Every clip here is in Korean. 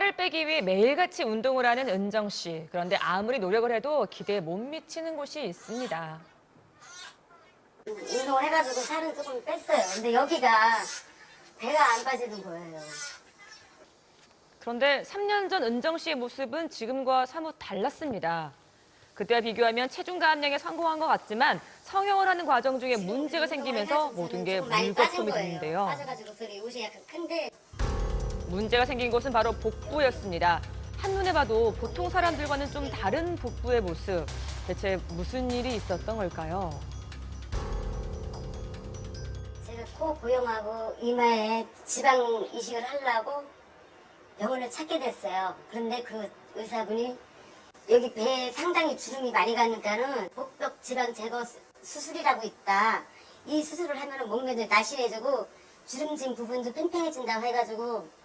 살을 빼기 위해 매일같이 운동을 하는 은정 씨. 그런데 아무리 노력을 해도 기대에 못 미치는 곳이 있습니다. 운동을 해가지고 살은 조금 뺐어요. 근데 여기가 배가 안 빠지는 거예요. 그런데 3년 전 은정 씨의 모습은 지금과 사뭇 달랐습니다. 그때와 비교하면 체중 감량에 성공한 것 같지만 성형을 하는 과정 중에 문제가 생기면서 모든 게 물거품이 됐는데요. 빠져가지고 그래 옷이 약간 큰데 문제가 생긴 곳은 바로 복부였습니다. 한눈에 봐도 보통 사람들과는 좀 다른 복부의 모습. 대체 무슨 일이 있었던 걸까요? 제가 코 보형하고 이마에 지방 이식을 하려고 병원을 찾게 됐어요. 그런데 그 의사분이 여기 배에 상당히 주름이 많이 가니까는 복벽 지방 제거 수술이라고 있다. 이 수술을 하면 몸매도 날씬해지고 주름진 부분도 팽팽해진다고 해가지고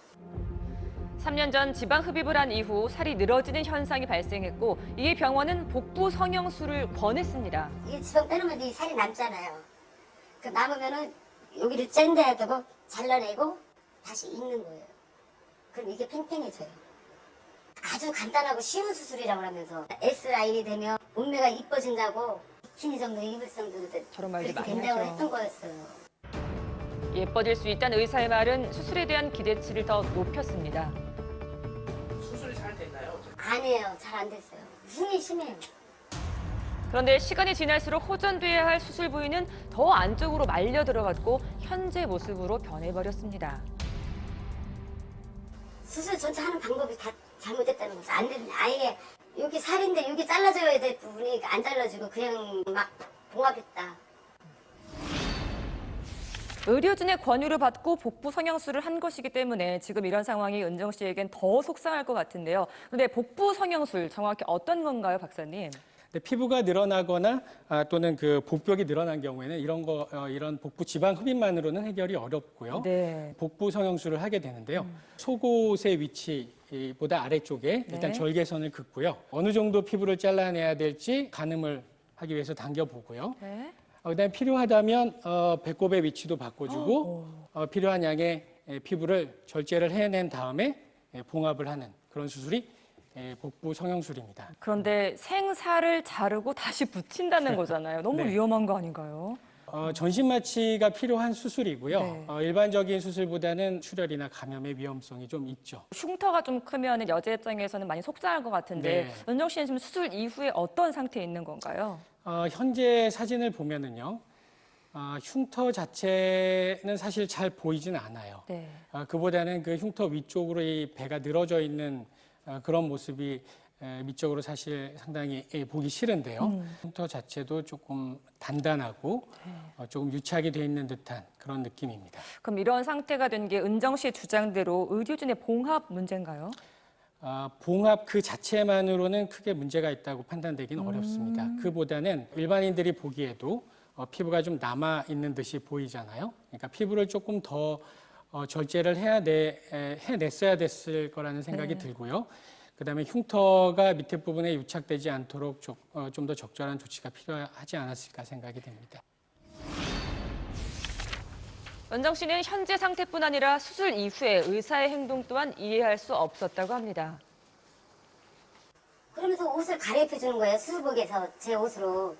3년 전 지방 흡입을 한 이후 살이 늘어지는 현상이 발생했고 이에 병원은 복부 성형술을 권했습니다. 이게 지방 빼놓으면 이 살이 남잖아요. 그 남으면은 여기를 짠데야 되고 잘라내고 다시 익는 거예요. 그럼 이게 팽팽해져요. 아주 간단하고 쉬운 수술이라고 하면서 S라인이 되면 몸매가 이뻐진다고 비키니 정도 입을 정도도 저런 말들 그렇게 많이 된다고 하죠. 했던 거였어요. 예뻐질 수 있다는 의사의 말은 수술에 대한 기대치를 더 높였습니다. 수술이 잘 됐나요? 아니에요. 잘 안 됐어요. 숨이 심해요. 그런데 시간이 지날수록 호전돼야 할 수술 부위는 더 안쪽으로 말려 들어갔고 현재 모습으로 변해버렸습니다. 수술 전체 하는 방법이 다 잘못됐다는 거죠. 안 되는 아예 여기 살인데 여기 잘라줘야 될 부분이 안 잘라지고 그냥 막 봉합했다. 의료진의 권유를 받고 복부 성형술을 한 것이기 때문에 지금 이런 상황이 은정 씨에겐 더 속상할 것 같은데요. 그런데 복부 성형술 정확히 어떤 건가요, 박사님? 피부가 늘어나거나 또는 그 복벽이 늘어난 경우에는 이런 복부 지방 흡입만으로는 해결이 어렵고요. 네. 복부 성형술을 하게 되는데요. 속옷의 위치보다 아래쪽에 일단 절개선을 긋고요. 어느 정도 피부를 잘라내야 될지 가늠을 하기 위해서 당겨보고요. 네. 그다음에 필요하다면 배꼽의 위치도 바꿔주고 필요한 양의 피부를 절제를 해낸 다음에 봉합을 하는 그런 수술이 복부 성형술입니다. 그런데 생살을 자르고 다시 붙인다는 거잖아요. 너무 네. 위험한 거 아닌가요? 전신 마취가 필요한 수술이고요. 네. 일반적인 수술보다는 출혈이나 감염의 위험성이 좀 있죠. 흉터가 좀 크면 여자 입장에서는 많이 속상할 것 같은데 네. 은정 씨는 지금 수술 이후에 어떤 상태에 있는 건가요? 현재 사진을 보면은요, 흉터 자체는 사실 잘 보이지는 않아요. 네. 그보다는 그 흉터 위쪽으로 이 배가 늘어져 있는 그런 모습이 미적으로 사실 상당히 보기 싫은데요. 흉터 자체도 조금 단단하고 조금 유착이 돼 있는 듯한 그런 느낌입니다. 그럼 이런 상태가 된 게 은정 씨의 주장대로 의료진의 봉합 문제인가요? 봉합 그 자체만으로는 크게 문제가 있다고 판단되기는 어렵습니다. 그보다는 일반인들이 보기에도 피부가 좀 남아 있는 듯이 보이잖아요. 그러니까 피부를 조금 더 절제를 해냈어야 됐을 거라는 생각이 들고요. 그다음에 흉터가 밑에 부분에 유착되지 않도록 좀 더 적절한 조치가 필요하지 않았을까 생각이 됩니다. 은정 씨는 현재 상태뿐 아니라 수술 이후에 의사의 행동 또한 이해할 수 없었다고 합니다. 그러면서 옷을 갈아입혀 주는 거예요. 수술복에서 제 옷으로.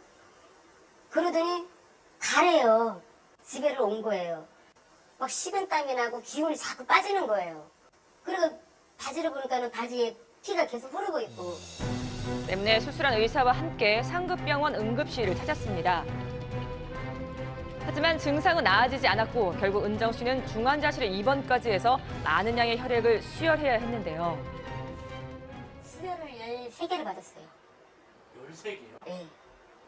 그러더니 가래요. 집에를 온 거예요. 막 식은땀이 나고 기운이 자꾸 빠지는 거예요. 그리고 바지를 보니까는 바지에 피가 계속 흐르고 있고. 때문에 수술한 의사와 함께 상급병원 응급실을 찾았습니다. 하지만 증상은 나아지지 않았고 결국 은정 씨는 중환자실에 입원까지 해서 많은 양의 혈액을 수혈해야 했는데요. 수혈을 13개를 받았어요. 13개요? 네.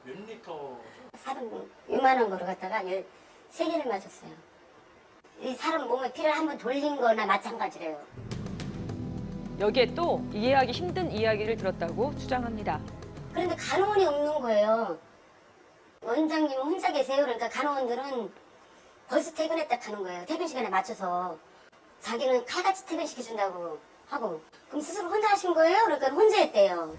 몇 리터? 사람 요만한 거로 갖다가 13개를 맞았어요. 이 사람 몸에 피를 한번 돌린 거나 마찬가지래요. 여기에 또 이해하기 힘든 이야기를 들었다고 주장합니다. 그런데 간호원이 없는 거예요. 원장님은 혼자 계세요. 그러니까 간호원들은 벌써 퇴근했다 하는 거예요. 퇴근 시간에 맞춰서. 자기는 칼같이 퇴근시켜준다고 하고. 그럼 수술을 혼자 하신 거예요? 그러니까 혼자 했대요.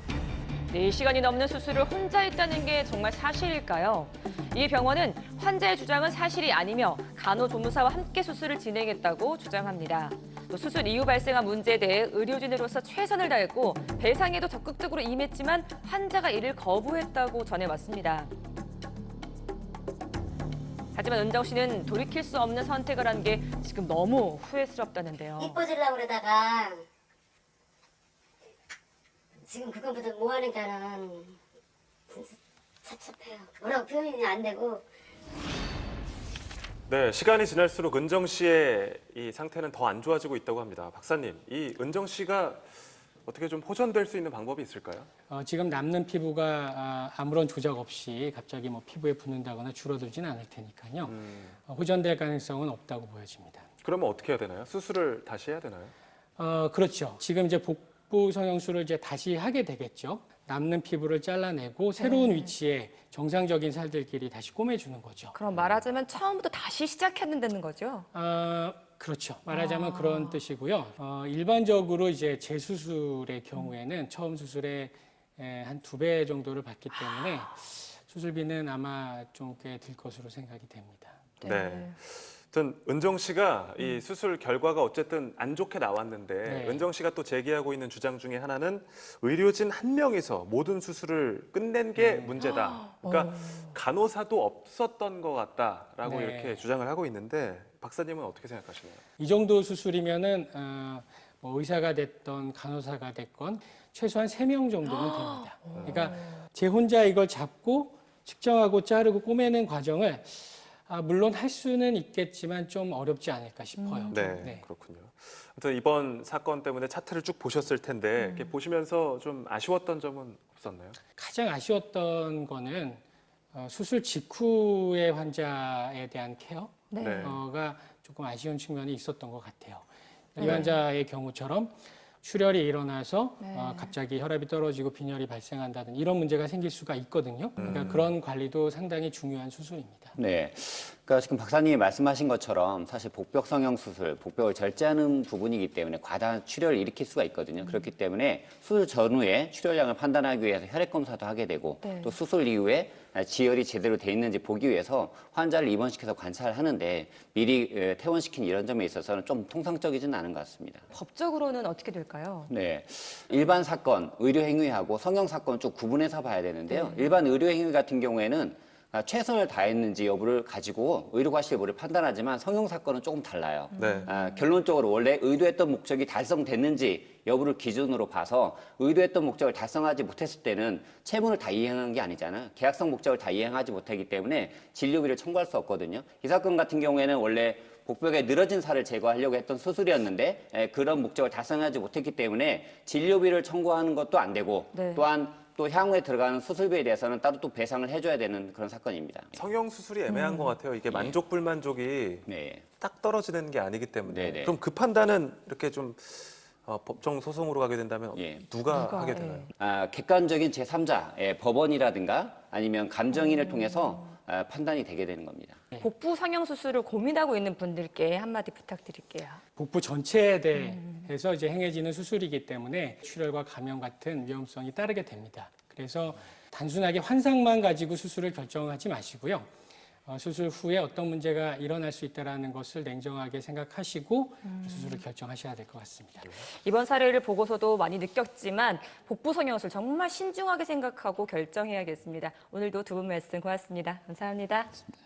4시간이 넘는 수술을 혼자 했다는 게 정말 사실일까요? 이 병원은 환자의 주장은 사실이 아니며 간호조무사와 함께 수술을 진행했다고 주장합니다. 또 수술 이후 발생한 문제에 대해 의료진으로서 최선을 다했고 배상에도 적극적으로 임했지만 환자가 이를 거부했다고 전해왔습니다. 하지만 은정 씨는 돌이킬 수 없는 선택을 한 게 지금 너무 후회스럽다는데요. 이뻐지려고 그러다가 지금 그거보다 뭐 하니까는 진짜 찹찹해요. 뭐라고 표현이 안 되고. 네, 시간이 지날수록 은정 씨의 이 상태는 더 안 좋아지고 있다고 합니다. 박사님, 이 은정 씨가 어떻게 좀 호전될 수 있는 방법이 있을까요? 지금 남는 피부가 아무런 조작 없이 갑자기 뭐 피부에 붓는다거나 줄어들지는 않을 테니까요. 호전될 가능성은 없다고 보여집니다. 그러면 어떻게 해야 되나요? 수술을 다시 해야 되나요? 그렇죠. 지금 이제 복부 성형술을 이제 다시 하게 되겠죠. 남는 피부를 잘라내고 새로운 위치에 정상적인 살들끼리 다시 꼬매주는 거죠. 그럼 말하자면 처음부터 다시 시작했는다는 거죠? 그렇죠. 말하자면 그런 뜻이고요. 일반적으로 이제 재수술의 경우에는 처음 수술에 한 2배 정도를 받기 때문에 수술비는 아마 좀 꽤 들 것으로 생각이 됩니다. 네. 전 은정 씨가 이 수술 결과가 어쨌든 안 좋게 나왔는데 네. 은정 씨가 또 제기하고 있는 주장 중에 하나는 의료진 한 명이서 모든 수술을 끝낸 게 문제다. 그러니까 간호사도 없었던 것 같다라고 네. 이렇게 주장을 하고 있는데 박사님은 어떻게 생각하시나요? 이 정도 수술이면은 뭐 의사가 됐던 간호사가 됐건 최소한 3명 정도는 됩니다. 그러니까 제 혼자 이걸 잡고 측정하고 자르고 꼬매는 과정을 물론 할 수는 있겠지만 좀 어렵지 않을까 싶어요. 네, 그렇군요. 아무튼 이번 사건 때문에 차트를 쭉 보셨을 텐데 이렇게 보시면서 좀 아쉬웠던 점은 없었나요? 가장 아쉬웠던 거는 수술 직후의 환자에 대한 케어가 네. 조금 아쉬운 측면이 있었던 것 같아요. 이 환자의 경우처럼 출혈이 일어나서 갑자기 혈압이 떨어지고 빈혈이 발생한다든 이런 문제가 생길 수가 있거든요. 그러니까 그런 관리도 상당히 중요한 수술입니다. 네. 그러니까 지금 박사님이 말씀하신 것처럼 사실 복벽 성형 수술, 복벽을 절제하는 부분이기 때문에 과다한 출혈을 일으킬 수가 있거든요. 그렇기 때문에 수술 전후에 출혈량을 판단하기 위해서 혈액 검사도 하게 되고 또 수술 이후에 지혈이 제대로 돼 있는지 보기 위해서 환자를 입원시켜서 관찰을 하는데 미리 퇴원시킨 이런 점에 있어서는 좀 통상적이지는 않은 것 같습니다. 법적으로는 어떻게 될까요? 네. 일반 사건, 의료 행위하고 성형 사건 쭉 구분해서 봐야 되는데요. 일반 의료 행위 같은 경우에는 최선을 다했는지 여부를 가지고 의료과실물을 판단하지만 성형 사건은 조금 달라요. 네. 결론적으로 원래 의도했던 목적이 달성됐는지 여부를 기준으로 봐서 의도했던 목적을 달성하지 못했을 때는 채무를 다 이행한 게 아니잖아요. 계약성 목적을 다 이행하지 못하기 때문에 진료비를 청구할 수 없거든요. 이 사건 같은 경우에는 원래 복벽에 늘어진 살을 제거하려고 했던 수술이었는데 그런 목적을 달성하지 못했기 때문에 진료비를 청구하는 것도 안 되고 또한 또 향후에 들어가는 수술비에 대해서는 따로 또 배상을 해줘야 되는 그런 사건입니다. 성형 수술이 애매한 것 같아요. 이게 만족 불만족이 네. 딱 떨어지는 게 아니기 때문에. 네네. 그럼 그 판단은 이렇게 좀 법정 소송으로 가게 된다면 예. 누가 하게 되나요? 객관적인 제3자, 법원이라든가 아니면 감정인을 통해서 판단이 되게 되는 겁니다. 복부 성형 수술을 고민하고 있는 분들께 한마디 부탁드릴게요. 복부 전체에 대해서 이제 행해지는 수술이기 때문에 출혈과 감염 같은 위험성이 따르게 됩니다. 그래서 단순하게 환상만 가지고 수술을 결정하지 마시고요. 수술 후에 어떤 문제가 일어날 수 있다는 것을 냉정하게 생각하시고 수술을 결정하셔야 될 것 같습니다. 이번 사례를 보고서도 많이 느꼈지만 복부 성형술 정말 신중하게 생각하고 결정해야겠습니다. 오늘도 두 분 말씀 고맙습니다. 감사합니다. 맞습니다.